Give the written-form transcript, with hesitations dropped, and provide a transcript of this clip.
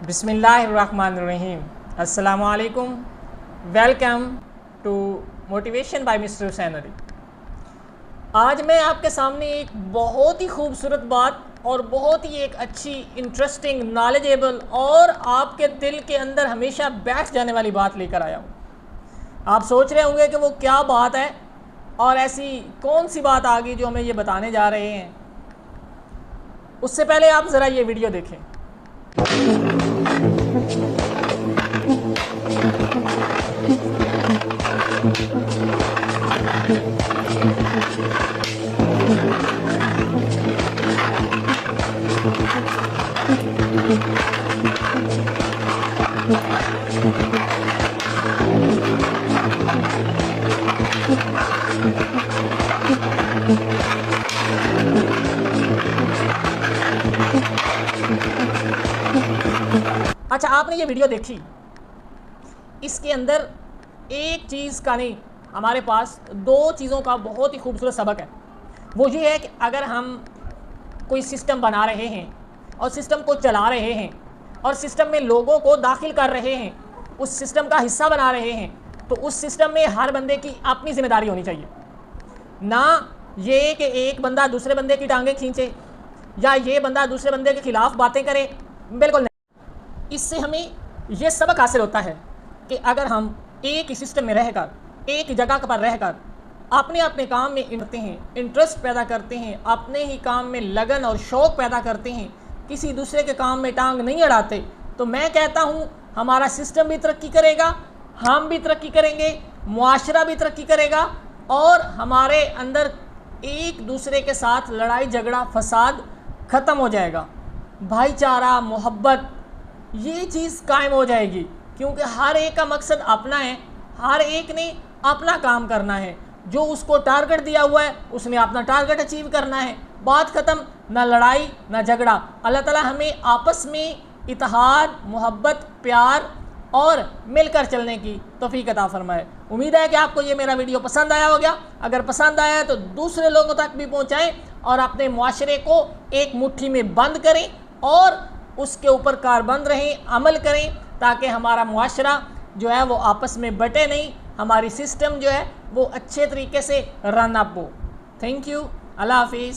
बिस्मिल्लाहिर्रहमानिर्रहीम। अस्सलामु अलैकुम। Welcome to motivation by mister Hussain Ali. आज मैं आपके सामने एक बहुत ही खूबसूरत बात और बहुत ही एक अच्छी इंटरेस्टिंग नॉलेजेबल और आपके दिल के अंदर हमेशा बैठ जाने वाली बात लेकर आया हूँ। आप सोच रहे होंगे कि वो क्या बात है और ऐसी कौन सी बात आ गई जो हमें ये बताने जा रहे हैं। उससे पहले आप ज़रा ये वीडियो देखें। अच्छा, आपने ये वीडियो देखी, इसके अंदर एक चीज़ का नहीं, हमारे पास दो चीज़ों का बहुत ही खूबसूरत सबक है। वो ये है कि अगर हम कोई सिस्टम बना रहे हैं और सिस्टम को चला रहे हैं और सिस्टम में लोगों को दाखिल कर रहे हैं, उस सिस्टम का हिस्सा बना रहे हैं, तो उस सिस्टम में हर बंदे की अपनी जिम्मेदारी होनी चाहिए। ना ये कि एक बंदा दूसरे बंदे की टांगें खींचे या ये बंदा दूसरे बंदे के खिलाफ बातें करे, बिल्कुल नहीं। इससे हमें ये सबक हासिल होता है कि अगर हम एक ही सिस्टम में रहकर, एक जगह पर रहकर अपने अपने काम में इंटरेस्ट पैदा करते हैं, अपने ही काम में लगन और शौक़ पैदा करते हैं, किसी दूसरे के काम में टांग नहीं अड़ाते, तो मैं कहता हूँ हमारा सिस्टम भी तरक्की करेगा, हम भी तरक्की करेंगे, मुआशरा भी तरक्की करेगा और हमारे अंदर एक दूसरे के साथ लड़ाई झगड़ा फसाद ख़त्म हो जाएगा। भाईचारा, मोहब्बत, ये चीज़ कायम हो जाएगी, क्योंकि हर एक का मकसद अपना है, हर एक ने अपना काम करना है। जो उसको टारगेट दिया हुआ है उसने अपना टारगेट अचीव करना है, बात ख़त्म। ना लड़ाई ना झगड़ा। अल्लाह ताला हमें आपस में इत्तेहाद, मोहब्बत, प्यार और मिलकर चलने की तौफीक अता फरमाए। उम्मीद है कि आपको ये मेरा वीडियो पसंद आया होगा। अगर पसंद आया है तो दूसरे लोगों तक भी पहुँचाएँ और अपने मुआशरे को एक मुट्ठी में बंद करें और उसके ऊपर कारबंद रहें, अमल करें, ताकि हमारा मुआशरा जो है वो आपस में बटे नहीं, हमारी सिस्टम जो है वो अच्छे तरीके से रन अप हो। Thank you. अल्लाह हाफिज़।